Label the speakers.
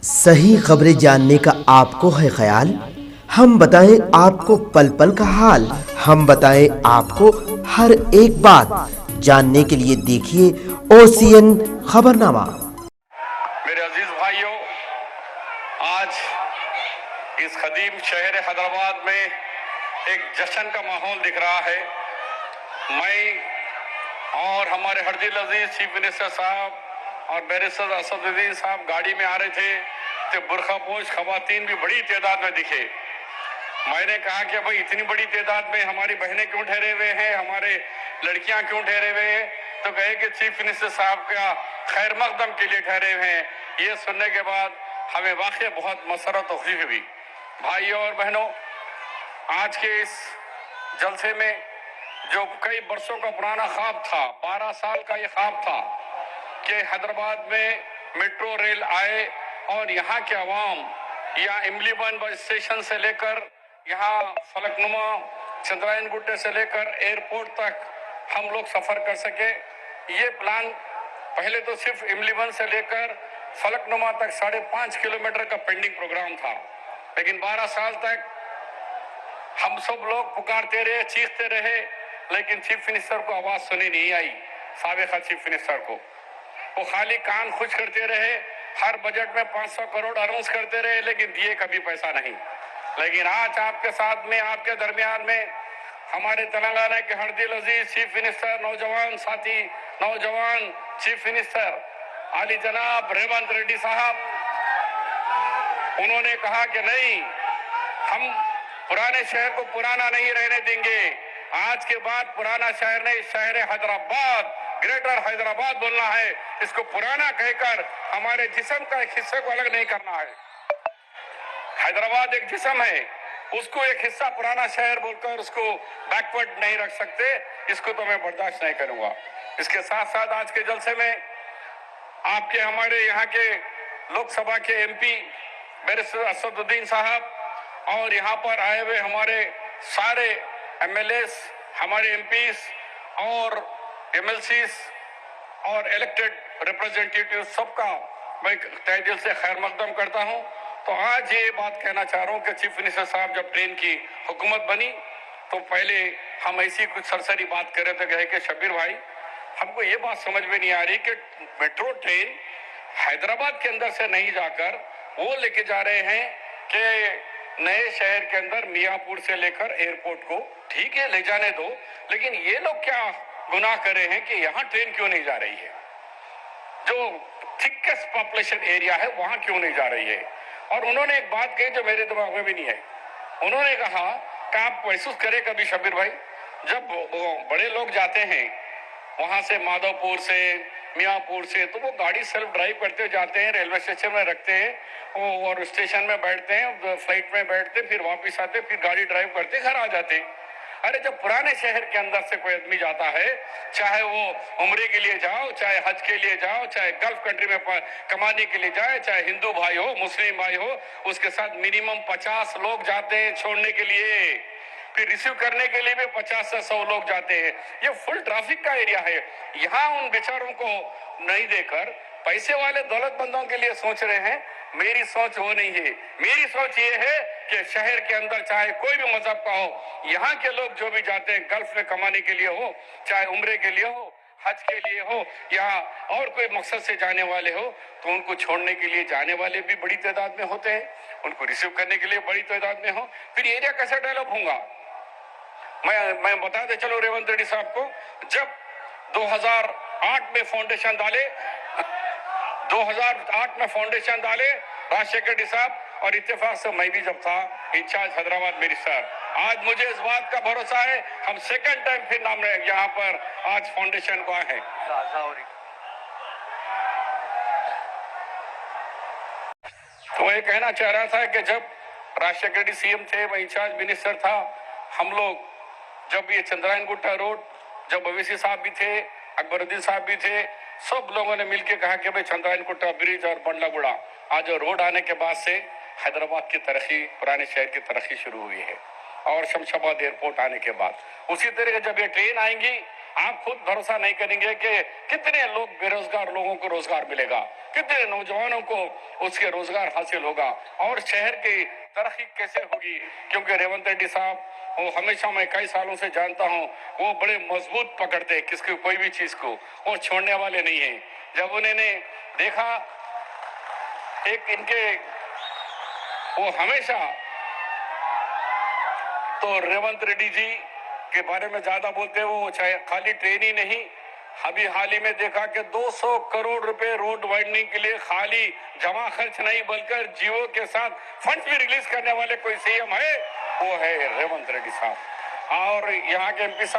Speaker 1: सही खबरें जानने का आपको है ख्याल? हम बताएं आपको पल पल का हाल। हम बताएं आपको हर एक बात। जानने के लिए देखिए ओसीएन खबरनामा।
Speaker 2: मेरे अजीज भाइयों, आज इस कदीम शहर हैदराबाद में एक जश्न का माहौल दिख रहा है। मैं और हमारे हरदिल अजीज चीफ मिनिस्टर साहब और बैरिस्टर असदुद्दीन साहब गाड़ी में आ रहे थे तो बुरखापोश खवातीन भी बड़ी तादाद में दिखे। मैंने कहा कि भाई इतनी बड़ी तादाद में हमारी बहनें क्यों ठहरे हुए हैं, हमारे लड़कियां क्यों ठहरे हुए हैं? तो कहे कि चीफ मिनिस्टर साहब का खैर मकदम के लिए ठहरे हुए हैं। ये सुनने के बाद हमें वाकई बहुत मसरत और खुशी हुई। भाइयों और बहनों, आज के इस जलसे में जो कई बरसों का पुराना ख्वाब था, 12 साल का ये ख्वाब था कि हैदराबाद में मेट्रो रेल आए और यहाँ के अवाम या इमलीबन बस स्टेशन से लेकर यहाँ फलकनुमा चंद्रायन गुट्टे से लेकर एयरपोर्ट तक हम लोग सफर कर सके। ये प्लान पहले तो सिर्फ इमलीबन से लेकर फलकनुमा तक 5.5 किलोमीटर का पेंडिंग प्रोग्राम था, लेकिन 12 साल तक हम सब लोग पुकारते रहे, चीखते रहे, लेकिन चीफ मिनिस्टर को आवाज सुनी नहीं आई। साबिका चीफ मिनिस्टर को वो खाली कान खुश करते रहे, हर बजट में 500 करोड़ अनाउंस करते रहे, लेकिन दिए कभी पैसा नहीं। लेकिन आज आपके साथ में, आपके दरमियान में हमारे तेलंगाना के हरदिल अजीज चीफ मिनिस्टर, नौजवान साथी, नौजवान चीफ मिनिस्टर आली जनाब रेवंत रेड्डी साहब, उन्होंने कहा कि नहीं, हम पुराने शहर को पुराना नहीं रहने देंगे। आज के बाद पुराना शहर नहीं, शहर हैदराबाद, ग्रेटर हैदराबाद बोलना है। इसको पुराना कहकर हमारे जिस्म का एक हिस्से को अलग नहीं करना है। हैदराबाद एक जिस्म है, उसको एक हिस्सा पुराना शहर बोलकर उसको बैकवर्ड नहीं रख सकते। इसको तो मैं बर्दाश्त नहीं करूंगा। इसके साथ साथ आज के जलसे में आपके हमारे यहाँ के लोकसभा के एमपी बैरिस्टर असदुद्दीन साहब और यहाँ पर आए हुए हमारे सारे एमएलएस, हमारे एमपीस और एमएलसीस और इलेक्टेड रिप्रेजेंटेटिव सबका मैं तहे दिल से खैर मकदम करता हूं। तो आज ये बात कहना चाह रहा हूं कि चीफ मिनिस्टर साहब जब ट्रेन की हुकूमत बनी तो पहले हम ऐसी कुछ सरसरी बात कर रहे थे, कहे कि शब्बीर भाई, हमको ये बात समझ में नहीं आ रही कि मेट्रो ट्रेन हैदराबाद के अंदर से नहीं जाकर वो लेके जा रहे हैं कि नए शहर के अंदर मियापुर से लेकर एयरपोर्ट को। ठीक है, ले जाने दो, लेकिन ये लोग क्या गुनाह कर रहे हैं कि यहाँ ट्रेन क्यों नहीं जा रही है? जो थिकेस्ट पॉपुलेशन एरिया है वहां क्यों नहीं जा रही है? और उन्होंने एक बात कही जो मेरे दिमाग में भी नहीं है। उन्होंने कहा कि आप महसूस करें कभी शब्बीर भाई, जब बड़े लोग जाते हैं वहां से, माधवपुर से, मियापुर से, तो वो गाड़ी सेल्फ ड्राइव करते जाते हैं, रेलवे स्टेशन में रखते हैं और स्टेशन में बैठते हैं, फ्लाइट में बैठते, फिर वापस आते, फिर गाड़ी ड्राइव करते घर आ जाते। अरे जब पुराने शहर के अंदर से कोई आदमी जाता है, चाहे वो उम्रे के लिए जाओ, चाहे हज के लिए जाओ, चाहे गल्फ कंट्री में कमाने के लिए जाए, चाहे हिंदू भाई हो, मुस्लिम भाई हो, उसके साथ मिनिमम 50 लोग जाते हैं छोड़ने के लिए, फिर रिसीव करने के लिए भी 50 से 100 लोग जाते हैं। ये फुल ट्रैफिक का एरिया है। यहाँ उन बेचारों को नहीं देकर पैसे वाले दौलतमंदों के लिए सोच रहे हैं। मेरी सोच वो नहीं है। मेरी सोच ये है कि शहर के अंदर चाहे कोई भी मजहब का हो, यहाँ के लोग जो भी जाते हैं गल्फ में कमाने के लिए हो, चाहे उम्रे के लिए हो, हज के लिए हो, या और कोई मकसद से जाने वाले हो, तो उनको छोड़ने के लिए जाने वाले भी बड़ी तादाद में होते हैं, उनको रिसीव करने के लिए बड़ी तादाद में हो। फिर एरिया कैसे डेवलप होगा? मैं बताते चलो रेवंत रेड्डी साहब को, जब 2008 में फाउंडेशन डाले, 2008 में फाउंडेशन डाले राजशेखर रेड्डी साहब, और इत्तेफाक से मैं भी जब था इंचार्ज हैदराबाद मिनिस्टर, आज मुझे इस बात का भरोसा है हम सेकंड टाइम फिर नाम यहाँ पर आज फाउंडेशन को आए हैं। तो मैं कहना चाह रहा था कि जब राजशेखर रेड्डी सीएम थे, मैं इंचार्ज मिनिस्टर था, हम लोग जब ये चंद्रायन गुट्टा रोड, जब ओवैसी साहब भी थे, अकबरुद्दीन साहब भी थे, सब लोगों ने मिलकर कहा कि भाई चंद्रायन गुट्टा ब्रिज और बंडलागुड़ा, आज रोड आने के बाद से हैदराबाद की तरक्की, पुराने शहर की तरक्की शुरू हुई है। और शमशाबाद एयरपोर्ट आने के बाद उसी तरह जब ये ट्रेन आएंगी, आप खुद भरोसा नहीं करेंगे कि कितने लोग बेरोजगार लोगों को रोजगार मिलेगा, कितने नौजवानों को उसके रोजगार हासिल होगा और शहर की तरक्की कैसे होगी। क्योंकि रेवंत रेड्डी साहब वो हमेशा, मैं कई सालों से जानता हूँ, वो बड़े मजबूत पकड़ते किसकी कोई भी चीज को, वो छोड़ने वाले नहीं है। जब उन्होंने देखा एक इनके, वो हमेशा तो रेवंत रेड्डी जी के बारे में ज्यादा बोलते हैं। वो चाहे खाली ट्रेन ही नहीं, अभी हाल ही में देखा कि 200 करोड़ रुपए रोड वाइडनिंग के लिए खाली जमा खर्च नहीं बल्कि जियो के साथ फंड भी रिलीज करने वाले कोई सीएम है, वो है रेवंत रेड्डी साहब। और यहाँ के एमपी साहब